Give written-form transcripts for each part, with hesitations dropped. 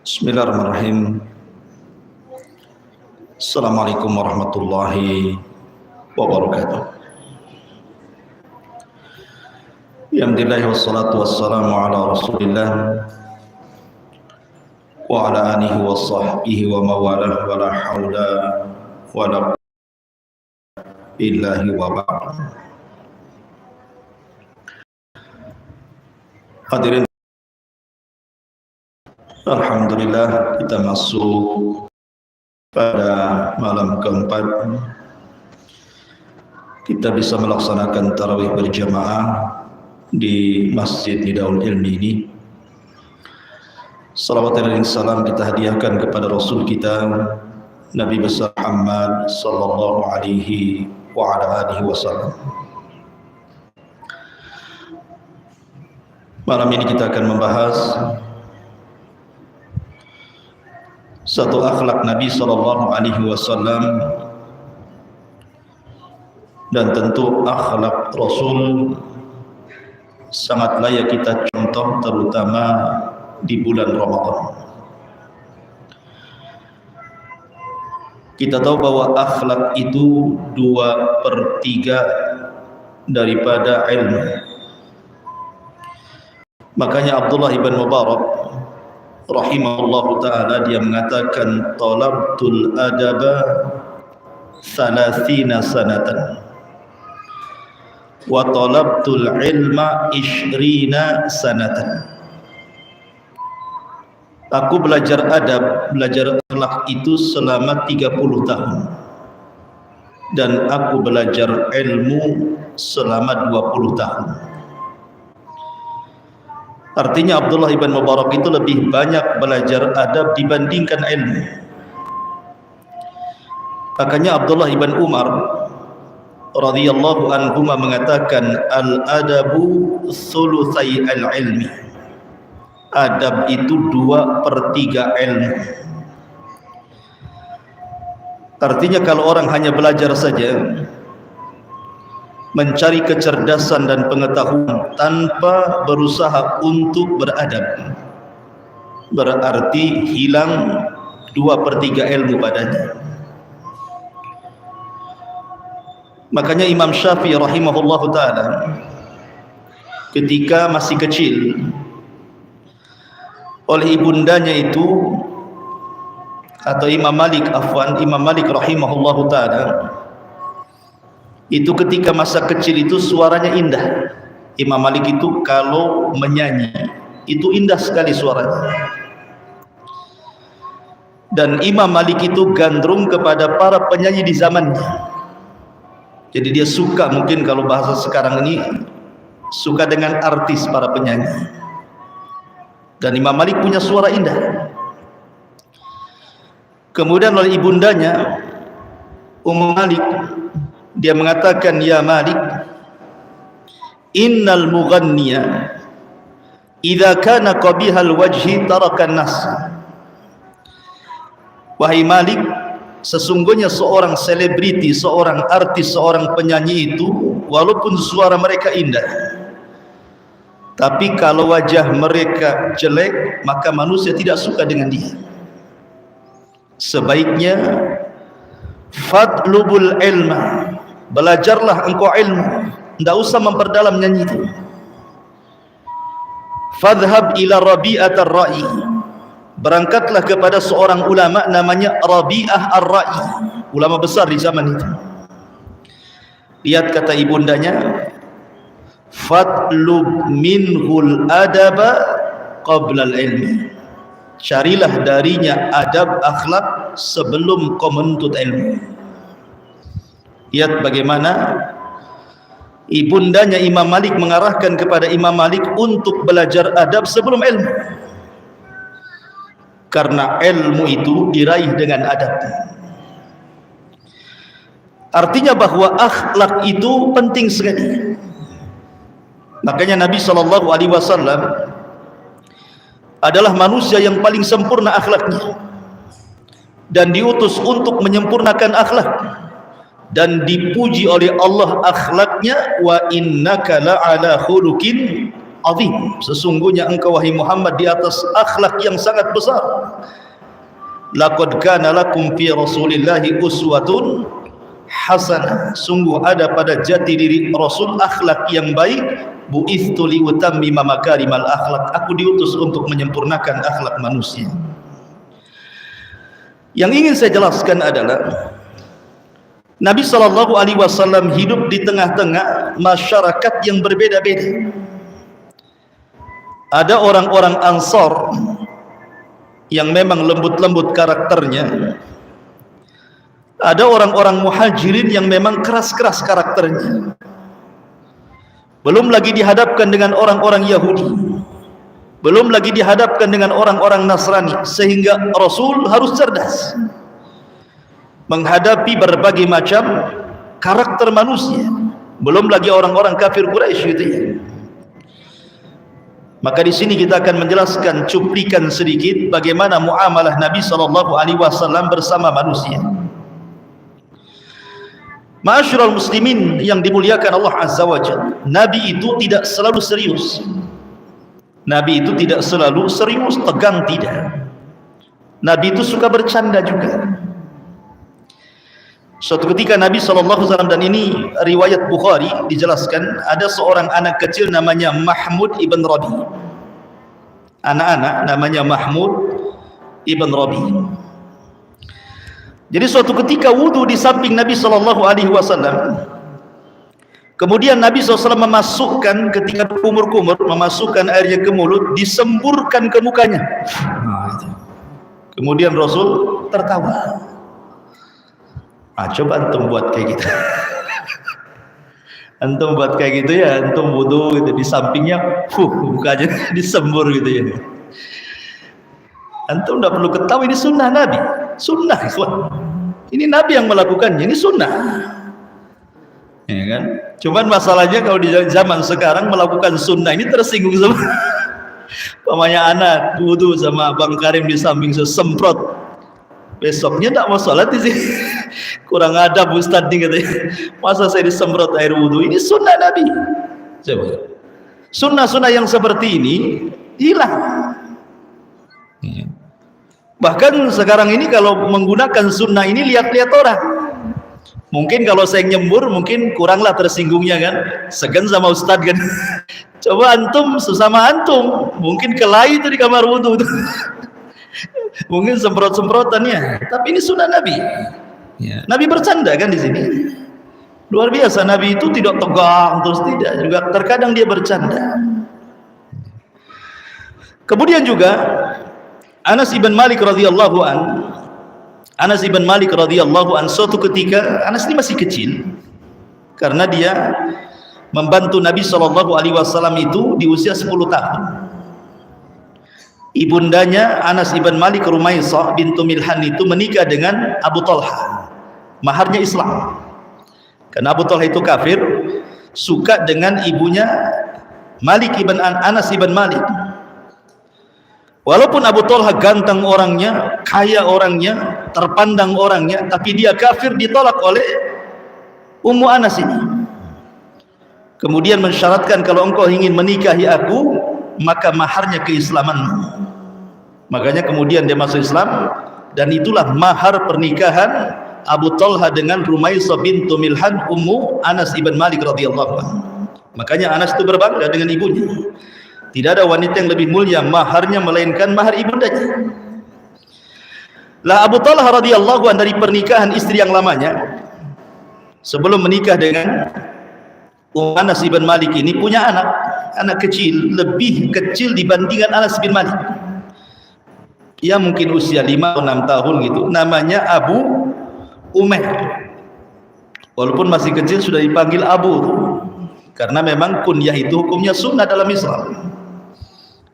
Bismillahirrahmanirrahim. Assalamualaikum warahmatullahi wabarakatuh. Alhamdulillah wassalatu wassalamu ala Rasulillah wa ala alihi wa sahbihi wa mawalah wa la hawla wa la billahi wa ba'd. Hadirin, alhamdulillah kita masuk pada malam keempat. Kita bisa melaksanakan tarawih berjamaah di Masjid Nidaul Ilmi ini. Salawat dan salam kita hadiahkan kepada Rasul kita Nabi besar Muhammad sallallahu alaihi wa ala alihi wasallam. Malam ini kita akan membahas satu akhlak Nabi sallallahu alaihi wasallam, dan tentu akhlak Rasul sangat layak kita contoh, terutama di bulan Ramadan. Kita tahu bahwa akhlak itu 2/3 daripada ilmu. Makanya Abdullah ibn Mubarak rahimahullahu ta'ala dia mengatakan talabtul adaba 30 sanatan wa talabtul ilma 20 sanatan. Aku belajar adab, belajar akhlak itu selama 30 tahun, dan aku belajar ilmu selama 20 tahun. Artinya Abdullah ibn Mubarak itu lebih banyak belajar adab dibandingkan ilmu. Makanya Abdullah ibn Umar radhiyallahu anhuma mengatakan al-adabu thulutsai al-ilmi. Adab itu 2/3 ilmu. Artinya kalau orang hanya belajar saja, mencari kecerdasan dan pengetahuan tanpa berusaha untuk beradab, berarti hilang 2/3 ilmu padanya. Makanya Imam Syafi'i rahimahullahu ta'ala ketika masih kecil, oleh ibundanya itu, atau Imam Malik rahimahullahu ta'ala itu ketika masa kecil itu suaranya indah. Imam Malik itu kalau menyanyi itu indah sekali suaranya. Dan Imam Malik itu gandrung kepada para penyanyi di zamannya. Jadi dia suka, mungkin kalau bahasa sekarang ini, suka dengan artis, para penyanyi. Dan Imam Malik punya suara indah. Kemudian oleh ibundanya Ummu Malik, dia mengatakan, ya Malik, innal mughanniya idza kana qabihal wajhi tarakan nas. Wahai Malik, sesungguhnya seorang selebriti, seorang artis, seorang penyanyi itu, walaupun suara mereka indah, tapi kalau wajah mereka jelek, maka manusia tidak suka dengan dia. Sebaiknya fadlubul ilma, belajarlah engkau ilmu, tidak usah memperdalam nyanyi itu. Fadhhab ila Rabi'at ar-Ra'i, berangkatlah kepada seorang ulama namanya Rabi'ah ar-Ra'i, ulama besar di zaman itu. Lihat kata ibundanya, fadlub minhul adaba qabla al-ilmi, carilah darinya adab akhlak sebelum kau menuntut ilmu. Lihat bagaimana ibundanya Imam Malik mengarahkan kepada Imam Malik untuk belajar adab sebelum ilmu, karena ilmu itu diraih dengan adab. Artinya bahwa akhlak itu penting sekali. Makanya Nabi SAW adalah manusia yang paling sempurna akhlaknya, dan diutus untuk menyempurnakan akhlak, dan dipuji oleh Allah akhlaknya, wa innaka la'ala khuluqin azim. Sesungguhnya engkau wahai Muhammad di atas akhlak yang sangat besar. Laqad kana lakum fi Rasulillahi uswatun hasanah. Sungguh ada pada jati diri Rasul akhlak yang baik. Bu'ithtu liutammima makarimal akhlak. Aku diutus untuk menyempurnakan akhlak manusia. Yang ingin saya jelaskan adalah Nabi SAW hidup di tengah-tengah masyarakat yang berbeda-beda. Ada orang-orang Ansar yang memang lembut-lembut karakternya. Ada orang-orang Muhajirin yang memang keras-keras karakternya. Belum lagi dihadapkan dengan orang-orang Yahudi. Belum lagi dihadapkan dengan orang-orang Nasrani. Sehingga Rasul harus cerdas menghadapi berbagai macam karakter manusia. Belum lagi orang-orang kafir Quraisy gitu ya. Maka di sini kita akan menjelaskan cuplikan sedikit bagaimana muamalah Nabi SAW bersama manusia. Ma'asyiral muslimin yang dimuliakan Allah Azza wa Jalla, Nabi itu tidak selalu serius. Nabi itu tidak selalu serius, tegang, tidak. Nabi itu suka bercanda juga. Suatu ketika Nabi SAW, dan ini riwayat Bukhari dijelaskan, ada seorang anak kecil namanya Mahmud ibn Rabi. Anak-anak namanya Mahmud ibn Rabi. Jadi suatu ketika wudu di samping Nabi SAW. Kemudian Nabi SAW memasukkan, ketika kumur-kumur, memasukkan airnya ke mulut, disemburkan ke mukanya. Kemudian Rasul tertawa. Coba antum buat kayak gitu. Antum buat kayak gitu ya, antum wudu gitu di sampingnya, mukanya disembur gitu ya. Antum tidak perlu ketahui, ini sunnah Nabi. Sunnah, ini Nabi yang melakukannya, ini sunnah. Ya kan? Cuman masalahnya kalau di zaman sekarang melakukan sunnah ini tersinggung sama pamanya anak wudu sama Bang Karim di samping sesemprot. Besoknya tidak mau sholat di sini. Kurang adab Ustadz nih katanya. Masa saya disemprot air wudu? Ini sunnah Nabi. Coba. Sunnah-sunnah yang seperti ini hilang. Bahkan sekarang ini kalau menggunakan sunnah ini lihat-lihat orang. Mungkin kalau saya nyembur mungkin kuranglah tersinggungnya kan. Segan sama Ustadz kan. Coba antum sesama antum mungkin kelahi itu di kamar wudu. Mungkin semprot-semprotannya. Tapi ini sunnah Nabi. Ya. Nabi bercanda kan di sini. Luar biasa, Nabi itu tidak tegang terus tidak, juga terkadang dia bercanda. Kemudian juga Anas ibn Malik radhiyallahu an, suatu ketika Anas ini masih kecil karena dia membantu Nabi SAW itu di usia 10 tahun. Ibundanya Anas ibn Malik, Rumaisah bintu Milhan, itu menikah dengan Abu Talha. Maharnya Islam. Karena Abu Talha itu kafir, suka dengan ibunya Malik ibn Anas ibn Malik. Walaupun Abu Talha ganteng orangnya, kaya orangnya, terpandang orangnya, tapi dia kafir, ditolak oleh Ummu Anas ini. Kemudian mensyaratkan, kalau engkau ingin menikahi aku, maka maharnya keislamanmu. Makanya kemudian dia masuk Islam, dan itulah mahar pernikahan Abu Talha dengan Rumaisah bintu Milhan, Ummu Anas ibn Malik radhiyallahu anhu. Makanya Anas itu berbangga dengan ibunya. Tidak ada wanita yang lebih mulia maharnya melainkan mahar ibundanya. Lah Abu Talha radhiyallahu anhu dari pernikahan istri yang lamanya, sebelum menikah dengan Ummu Anas ibn Malik ini, punya anak kecil, lebih kecil dibandingkan Anas bin Malik. Ia mungkin usia 5 atau 6 tahun gitu. Namanya Abu Umair. Walaupun masih kecil sudah dipanggil Abu, karena memang kunyah itu hukumnya sunnah dalam Islam.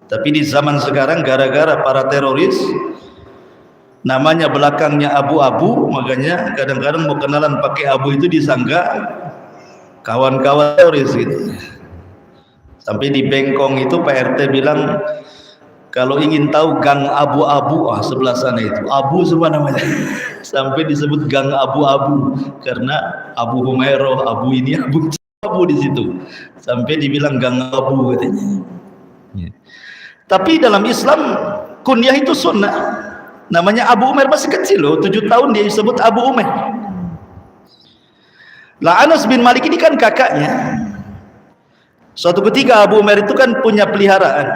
Tapi di zaman sekarang gara-gara para teroris namanya belakangnya Abu-Abu, makanya kadang-kadang mau kenalan pakai Abu itu disangka kawan-kawan teroris gitu. Sampai di Bengkong itu Pak RT bilang, kalau ingin tahu gang Abu-Abu, sebelah sana itu Abu semua namanya. Sampai disebut gang Abu-Abu karena Abu Humairah, Abu ini, Abu di situ. Sampai dibilang gang Abu katanya. Ya. Tapi dalam Islam kunyah itu sunnah. Namanya Abu Umair, masih kecil loh, 7 tahun dia disebut Abu Umair. Lah Anas bin Malik ini kan kakaknya. Suatu ketika Abu Umair itu kan punya peliharaan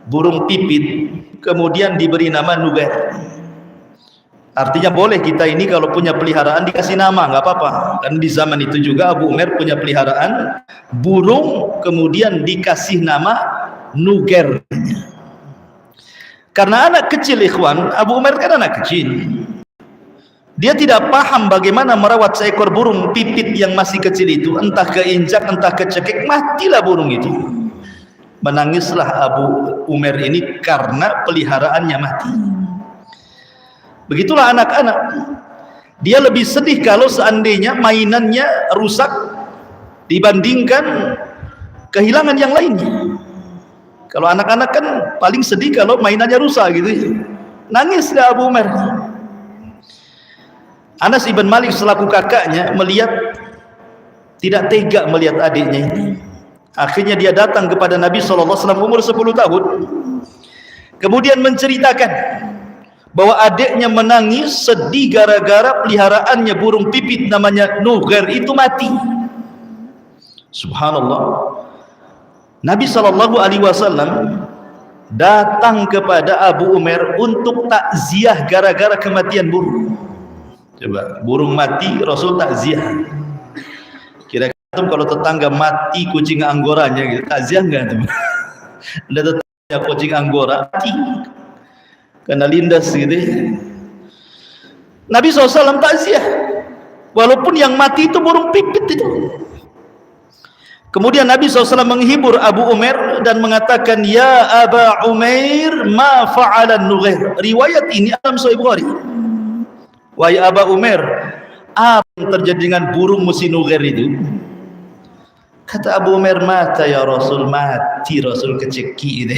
burung pipit, kemudian diberi nama Nugair. Artinya boleh kita ini kalau punya peliharaan dikasih nama, nggak apa-apa. Dan di zaman itu juga Abu Umair punya peliharaan burung, kemudian dikasih nama Nugair. Karena anak kecil, ikhwan, Abu Umair kan anak kecil, dia tidak paham bagaimana merawat seekor burung pipit yang masih kecil itu. Entah keinjak, entah kecekik, matilah burung itu. Menangislah Abu Umair ini karena peliharaannya mati. Begitulah anak-anak, dia lebih sedih kalau seandainya mainannya rusak dibandingkan kehilangan yang lainnya. Kalau anak-anak kan paling sedih kalau mainannya rusak gitu. Nangislah Abu Umair. Anas ibn Malik selaku kakaknya melihat, tidak tega melihat adiknya ini. Akhirnya dia datang kepada Nabi SAW umur 10 tahun, kemudian menceritakan bahwa adiknya menangis sedih gara-gara peliharaannya burung pipit namanya Nugair itu mati. Subhanallah. Nabi SAW datang kepada Abu Umair untuk takziah gara-gara kematian burung. Coba, burung mati Rasul takziah. Kira-kira kalau tetangga mati kucing anggoranya gitu, takziah enggak tuh? Ada tetangga kucing anggora mati karena lindas gitu. Nabi SAW takziah walaupun yang mati itu burung pipit itu. Kemudian Nabi SAW menghibur Abu Umair dan mengatakan, ya Aba Umair, ma fa'alan Nugair. Riwayat ini dalam Sahih Bukhari. Wahai Aba Umair, apa yang terjadi dengan burung musi Nugair itu? Kata Abu Umair, mata ya Rasul, mati Rasul keceki ini.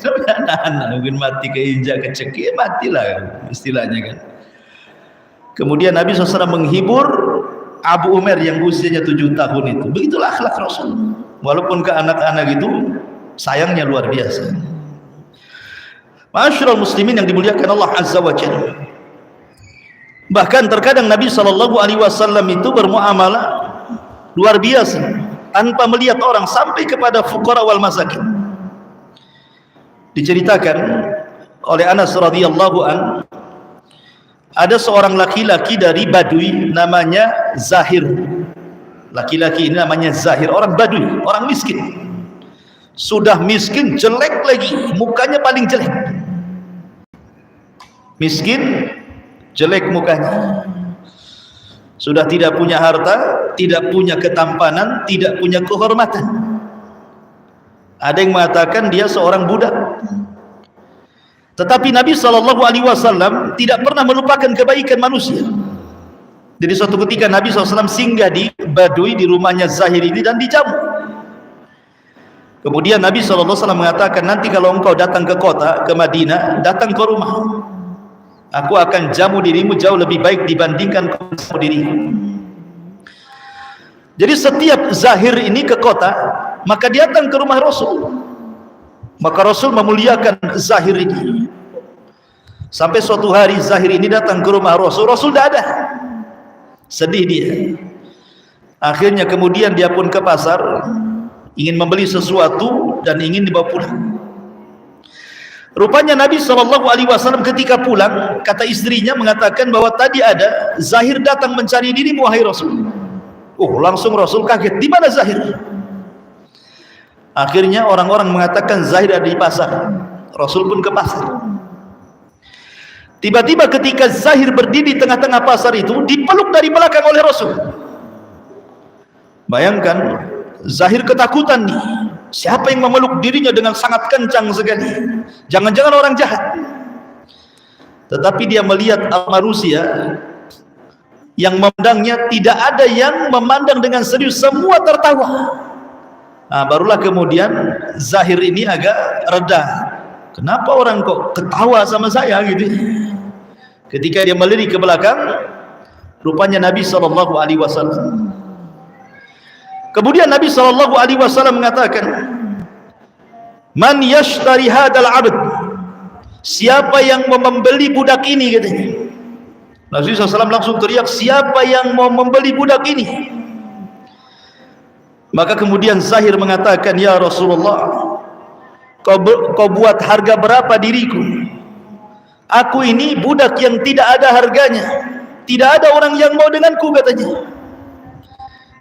Anak-anak mungkin mati keinjak keceki, matilah istilahnya kan. Kemudian Nabi SAW menghibur Abu Umair yang usianya 7 tahun itu. Begitulah akhlak Rasul. Walaupun ke anak-anak itu sayangnya luar biasa. Ma'asyiral muslimin yang dimuliakan Allah Azza wa Jalla. Bahkan terkadang Nabi SAW itu bermuamalah luar biasa tanpa melihat orang sampai kepada fuqara wal masakin. Diceritakan oleh Anas radhiyallahu an, ada seorang laki-laki dari Badui namanya Zahir. Laki-laki ini namanya Zahir, orang Badui, orang miskin. Sudah miskin, jelek lagi, mukanya paling jelek. Miskin, jelek mukanya. Sudah tidak punya harta, tidak punya ketampanan, tidak punya kehormatan. Ada yang mengatakan dia seorang budak. Tetapi Nabi SAW tidak pernah melupakan kebaikan manusia. Jadi suatu ketika Nabi SAW singgah di Badui, di rumahnya Zahir ini, dan dijamu. Kemudian Nabi SAW mengatakan, nanti kalau engkau datang ke kota, ke Madinah, datang ke rumah, aku akan jamu dirimu jauh lebih baik dibandingkan kau jamu dirimu. Jadi setiap Zahir ini ke kota, maka dia datang ke rumah Rasul. Maka Rasul memuliakan Zahir ini. Sampai suatu hari Zahir ini datang ke rumah Rasul, Rasul tidak ada. Sedih dia. Akhirnya kemudian dia pun ke pasar, ingin membeli sesuatu dan ingin dibawa pulang. Rupanya Nabi SAW ketika pulang, kata istrinya mengatakan bahwa tadi ada Zahir datang mencari dirimu wahai Rasul. Oh, langsung Rasul kaget, di mana Zahir? Akhirnya orang-orang mengatakan Zahir ada di pasar. Rasul pun ke pasar. Tiba-tiba ketika Zahir berdiri di tengah-tengah pasar itu, dipeluk dari belakang oleh Rasul. Bayangkan, Zahir ketakutan nih. Siapa yang memeluk dirinya dengan sangat kencang sekali? Jangan-jangan orang jahat. Tetapi dia melihat manusia yang memandangnya, tidak ada yang memandang dengan serius, semua tertawa. Nah, barulah kemudian Zahir ini agak reda. Kenapa orang kok ketawa sama saya gitu? Ketika dia melirik ke belakang, rupanya Nabi SAW. Kemudian Nabi SAW mengatakan, Man yashtari hadal abd, siapa yang mau membeli budak ini, katanya. Nabi SAW langsung teriak, siapa yang mau membeli budak ini? Maka kemudian Zahir mengatakan, ya Rasulullah, kau buat harga berapa diriku? Aku ini budak yang tidak ada harganya, tidak ada orang yang mau denganku, katanya.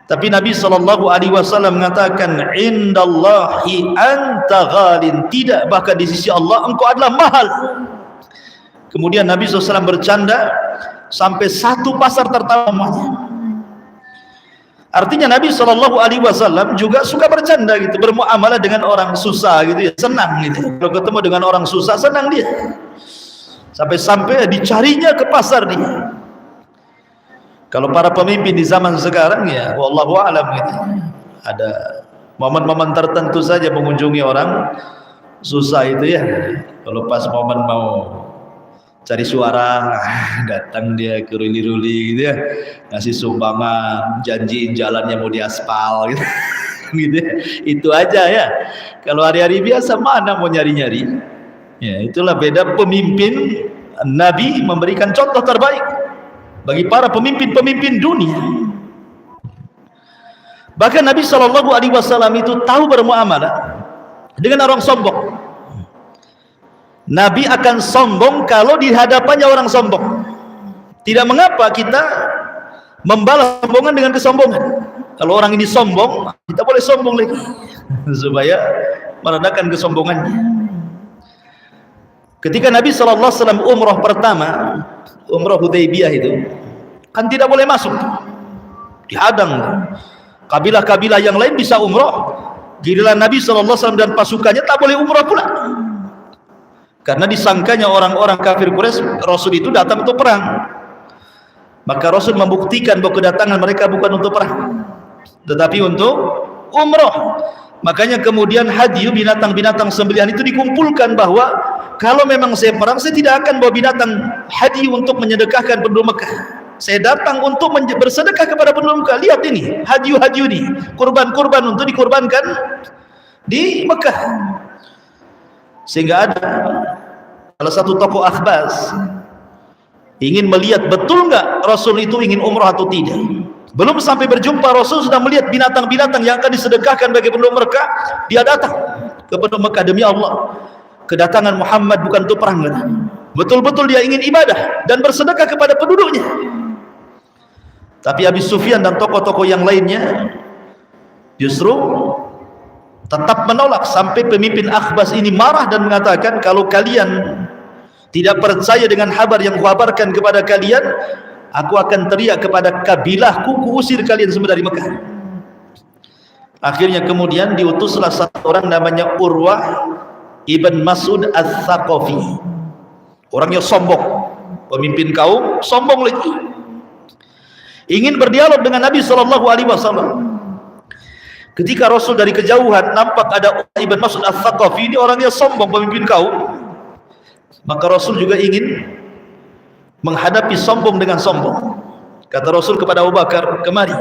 Tapi Nabi SAW mengatakan, indallahi anta ghalin, tidak, bahkan di sisi Allah engkau adalah mahal. Kemudian Nabi SAW bercanda sampai satu pasar tertawa. Artinya Nabi SAW juga suka bercanda gitu, bermuamalah dengan orang susah gitu ya, senang gitu. Kalau ketemu dengan orang susah senang dia. Sampai-sampai dicarinya ke pasar dia. Kalau para pemimpin di zaman sekarang ya wallahu a'lam gitu, ada momen-momen tertentu saja mengunjungi orang susah itu ya. Kalau pas momen mau cari suara, datang dia ke ruli-ruli gitu ya, ngasih sumbangan, janjiin jalannya mau diaspal gitu. Gitu ya. Itu aja ya. Kalau hari-hari biasa mana mau nyari-nyari. Ya, itulah beda pemimpin. Nabi memberikan contoh terbaik bagi para pemimpin-pemimpin dunia. Bahkan Nabi SAW itu tahu bermuamalah dengan orang sombong. Nabi akan sombong kalau di hadapannya orang sombong. Tidak mengapa kita membalas sombongan dengan kesombongan. Kalau orang ini sombong, kita boleh sombong lagi supaya meredakan kesombongannya. Ketika Nabi SAW umrah pertama, umrah Hudaybiyah itu kan tidak boleh masuk, dihadang. Kabilah-kabilah yang lain bisa umrah, giliran Nabi SAW dan pasukannya tak boleh umrah pula, karena disangkanya orang-orang kafir Quraisy Rasul itu datang untuk perang. Maka Rasul membuktikan bahwa kedatangan mereka bukan untuk perang, tetapi untuk umrah. Makanya kemudian hadiyu, binatang-binatang sembelihan itu dikumpulkan, bahwa kalau memang saya perang, saya tidak akan bawa binatang hadiyu untuk menyedekahkan penduduk Mekah. Saya datang untuk bersedekah kepada penduduk Mekah. Lihat ini, hadiyu-hadiyu ini, kurban-kurban untuk dikurbankan di Mekah. Sehingga ada salah satu tokoh Akhbas ingin melihat betul nggak Rasul itu ingin umrah atau tidak. Belum sampai berjumpa, Rasul sudah melihat binatang-binatang yang akan disedekahkan bagi penduduk Mekah. Dia datang ke penduduk Mekah, demi Allah, kedatangan Muhammad bukan untuk perang. Betul-betul dia ingin ibadah dan bersedekah kepada penduduknya. Tapi Abi Sufyan dan tokoh-tokoh yang lainnya justru tetap menolak, sampai pemimpin Akhbas ini marah dan mengatakan, kalau kalian tidak percaya dengan kabar yang kuhabarkan kepada kalian, aku akan teriak kepada kabilahku, kuusir kalian semua dari Mekah. Akhirnya kemudian diutuslah satu orang namanya Urwah ibn Mas'ud Al-Thaqafi. Orangnya sombong, pemimpin kaum, sombong lagi. Ingin berdialog dengan Nabi SAW. Ketika Rasul dari kejauhan nampak ada Urwah ibn Mas'ud Al-Thaqafi, ini orangnya sombong, pemimpin kaum. Maka Rasul juga ingin menghadapi sombong dengan sombong. Kata Rasul kepada Abu Bakar, kemari,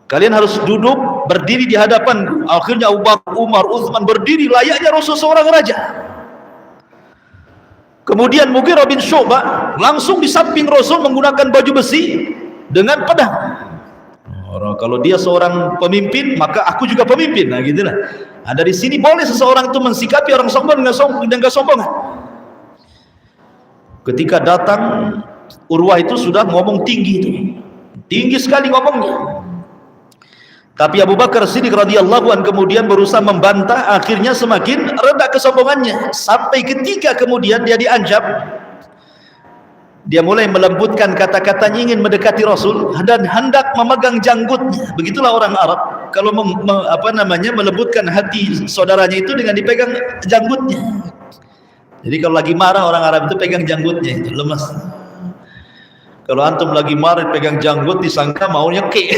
kalian harus duduk berdiri di hadapanku. Akhirnya Abu Bakar, Umar, Utsman berdiri layaknya Rasul seorang raja. Kemudian Mughirah bin Syu'bah langsung di samping Rasul menggunakan baju besi dengan pedang. Kalau dia seorang pemimpin, maka aku juga pemimpin. Nah, gitulah. Nah, dari sini boleh seseorang itu mensikapi orang sombong dengan kesombongan. Ketika datang, Urwah itu sudah ngomong tinggi itu, tinggi sekali ngomongnya. Tapi Abu Bakar Siddiq radhiyallahu anhu kemudian berusaha membantah. Akhirnya semakin reda kesombongannya, sampai ketika kemudian dia diancam, dia mulai melembutkan kata-katanya, ingin mendekati Rasul dan hendak memegang janggutnya. Begitulah orang Arab, kalau melembutkan hati saudaranya itu dengan dipegang janggutnya. Jadi kalau lagi marah orang Arab itu pegang janggutnya, itu lemas. Kalau antum lagi marah pegang janggut, disangka mau nyekik.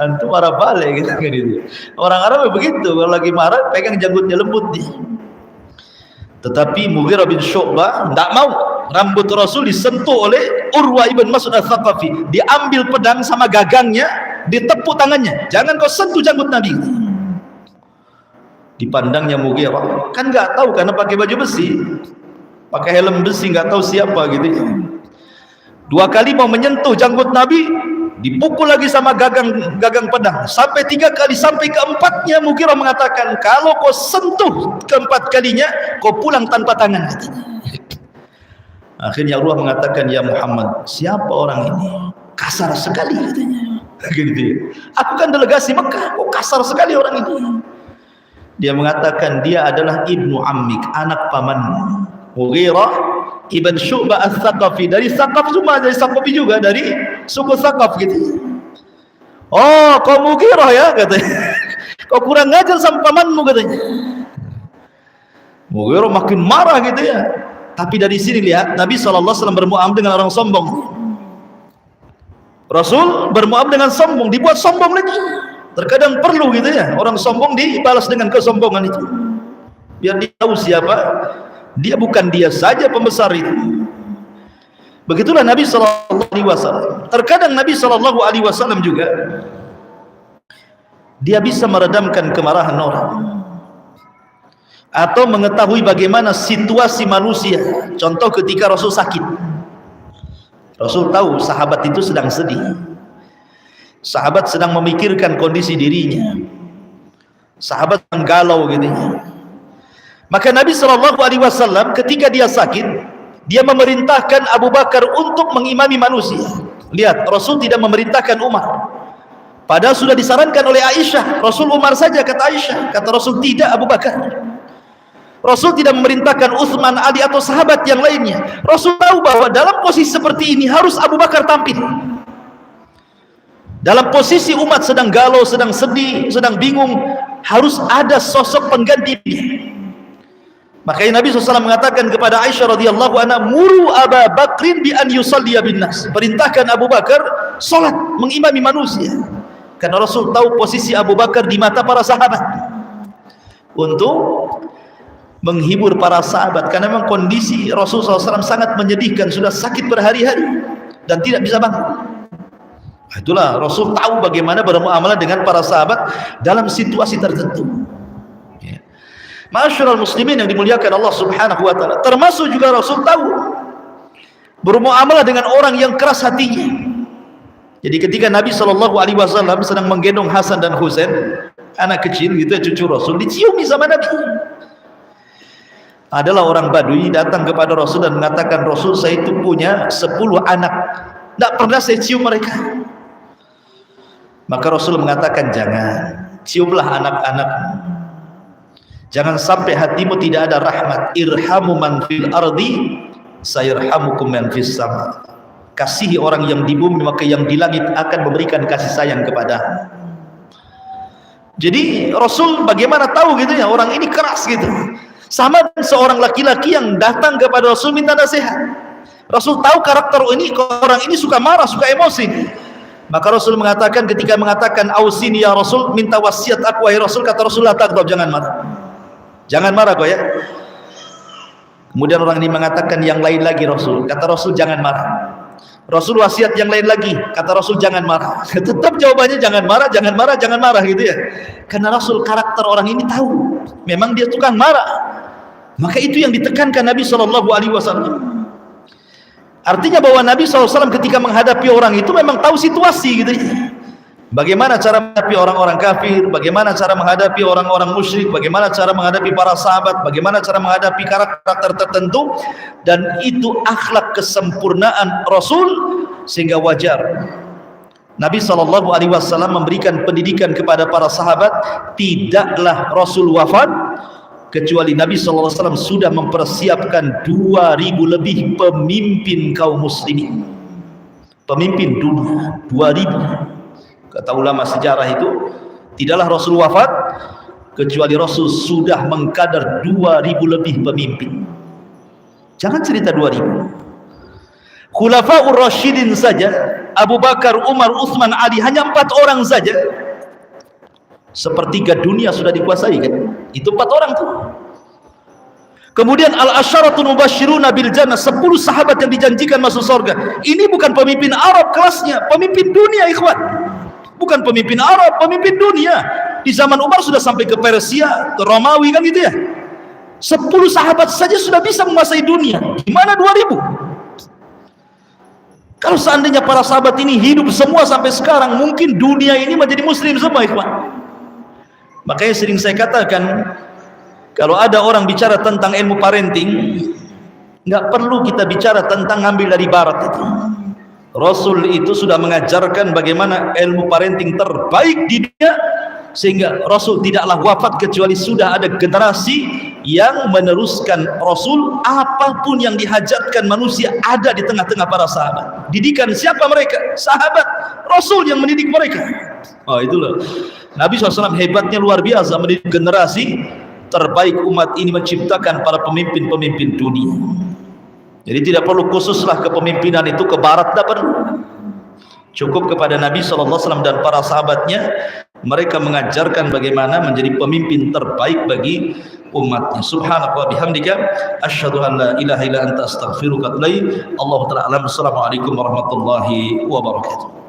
Antum marah balik gitu kan itu. Orang Arab begitu, kalau lagi marah pegang janggutnya, lembut dia. Tetapi Mughirah bin Syu'bah tidak mau. Rambut Rasul disentuh oleh Urwah ibn Mas'ud Al-Thaqafi. Diambil pedang sama gagangnya, ditepuk tangannya. Jangan kau sentuh janggut Nabi. Dipandangnya Mughirah, kan nggak tahu karena pakai baju besi, pakai helm besi, nggak tahu siapa gitu. 2 kali mau menyentuh janggut Nabi, dipukul lagi sama gagang pedang, sampai 3 kali, sampai keempatnya Mughirah mengatakan, kalau kau sentuh keempat kalinya, kau pulang tanpa tangan. Akhirnya Allah mengatakan, ya Muhammad, siapa orang ini? Kasar sekali katanya. Gitu. Aku kan delegasi Mekah, kok kasar sekali orang ini. Dia mengatakan dia adalah ibnu ammik, anak pamanmu, Mughirah ibn Syu'bah Ats-Tsaqafi, dari Tsaqaf, cuma dari Tsaqafi juga, dari suku Tsaqaf gitu. Oh, kau Mughirah ya katanya. Kau kurang ngajar sama pamanmu katanya. Mughirah makin marah gitu ya. Tapi dari sini lihat Nabi SAW bermuamalah dengan orang sombong. Rasul bermuamalah dengan sombong, dibuat sombong lagi. Terkadang perlu gitu ya, orang sombong dibalas dengan kesombongan itu, biar dia tahu siapa dia. Bukan dia saja pembesar itu. Begitulah Nabi SAW. Terkadang Nabi SAW juga dia bisa meredamkan kemarahan orang atau mengetahui bagaimana situasi manusia. Contoh ketika Rasul sakit, Rasul tahu sahabat itu sedang sedih, sahabat sedang memikirkan kondisi dirinya, sahabat sedang galau gitu. Maka Nabi SAW ketika dia sakit, dia memerintahkan Abu Bakar untuk mengimami manusia. Lihat, Rasul tidak memerintahkan Umar, padahal sudah disarankan oleh Aisyah. Rasul Umar saja kata Aisyah, kata Rasul tidak Abu Bakar. Rasul tidak memerintahkan Utsman, Ali atau sahabat yang lainnya. Rasul tahu bahwa dalam posisi seperti ini harus Abu Bakar tampil. Dalam posisi umat sedang galau, sedang sedih, sedang bingung, harus ada sosok pengganti. Makanya Nabi SAW mengatakan kepada Aisyah radhiyallahu anha, muru Abu Bakrin bi an yusalliya bin nas, perintahkan Abu Bakar salat mengimami manusia. Karena Rasul tahu posisi Abu Bakar di mata para sahabat untuk menghibur para sahabat, karena memang kondisi Rasulullah SAW sangat menyedihkan, sudah sakit berhari-hari dan tidak bisa bangun. Itulah Rasul tahu bagaimana bermuamalah dengan para sahabat dalam situasi tertentu. Ya. Ma'asyiral muslimin yang dimuliakan Allah Subhanahu wa taala, termasuk juga Rasul tahu bermuamalah dengan orang yang keras hatinya. Jadi ketika Nabi SAW sedang menggendong Hasan dan Husain, anak kecil gitu, cucu Rasul, diciumi sama Nabi. Adalah orang Badui datang kepada Rasul dan mengatakan, Rasul, saya itu punya 10 anak, tidak pernah saya cium mereka. Maka Rasul mengatakan, jangan, ciumlah anak-anak, jangan sampai hatimu tidak ada rahmat. Irhamu man fil ardi sayarhamukum man fis sama. Kasihi orang yang di bumi, maka yang di langit akan memberikan kasih sayang kepada. Jadi Rasul bagaimana tahu gitu ya, orang ini keras gitu. Sama seorang laki-laki yang datang kepada Rasul minta nasihat. Rasul tahu karakter ini, orang ini suka marah, suka emosi. Maka Rasul mengatakan, ketika mengatakan ausini ya Rasul, minta wasiat aku wahai Rasul, kata Rasul, la taghdab, jangan marah. Jangan marah kau ya. Kemudian orang ini mengatakan yang lain lagi Rasul, kata Rasul, jangan marah. Rasul wasiat yang lain lagi, kata Rasul, jangan marah. Tetap jawabannya jangan marah, jangan marah, jangan marah gitu ya. Karena Rasul karakter orang ini tahu, memang dia tukang marah. Maka itu yang ditekankan Nabi SAW. Artinya bahwa Nabi SAW ketika menghadapi orang itu memang tahu situasi gitu ya. Bagaimana cara menghadapi orang-orang kafir, bagaimana cara menghadapi orang-orang musyrik, bagaimana cara menghadapi para sahabat, bagaimana cara menghadapi karakter tertentu. Dan itu akhlak kesempurnaan Rasul, sehingga wajar Nabi SAW memberikan pendidikan kepada para sahabat. Tidaklah Rasul wafat kecuali Nabi SAW sudah mempersiapkan 2000 lebih pemimpin kaum muslimin, pemimpin dunia 2000. Kata ulama sejarah itu, tidaklah Rasul wafat kecuali Rasul sudah mengkadar 2000 lebih pemimpin. Jangan cerita 2000. Khulafaur Rasyidin saja, Abu Bakar, Umar, Utsman, Ali, hanya 4 orang saja, sepertiga dunia sudah dikuasai kan? Itu 4 orang tuh. Kemudian al-asyaratun mubasyiruna bil jannah, 10 sahabat yang dijanjikan masuk surga. Ini bukan pemimpin Arab kelasnya, pemimpin dunia ikhwan. Bukan pemimpin Arab, pemimpin dunia. Di zaman Umar sudah sampai ke Persia, ke Romawi kan gitu ya. 10 sahabat saja sudah bisa menguasai dunia. Gimana 2000? Kalau seandainya para sahabat ini hidup semua sampai sekarang, mungkin dunia ini menjadi muslim semua, ikhwan. Makanya sering saya katakan, kalau ada orang bicara tentang ilmu parenting, nggak perlu kita bicara tentang ngambil dari barat itu. Rasul itu sudah mengajarkan bagaimana ilmu parenting terbaik di dunia, sehingga Rasul tidaklah wafat kecuali sudah ada generasi yang meneruskan Rasul. Apapun yang dihajatkan manusia ada di tengah-tengah para sahabat. Didikan siapa mereka? Sahabat. Rasul yang mendidik mereka. Oh, itulah Nabi SAW hebatnya luar biasa mendidik generasi terbaik umat ini, menciptakan para pemimpin-pemimpin dunia. Jadi tidak perlu khususlah kepemimpinan itu ke barat, tidak perlu. Cukup kepada Nabi SAW dan para sahabatnya, mereka mengajarkan bagaimana menjadi pemimpin terbaik bagi umatnya. Subhanaka wa bihamdika asyhadu an la ilaha illa anta astaghfiruka wa atubu ilaik. Allahu ta'ala alam. Assalamualaikum warahmatullahi wabarakatuh.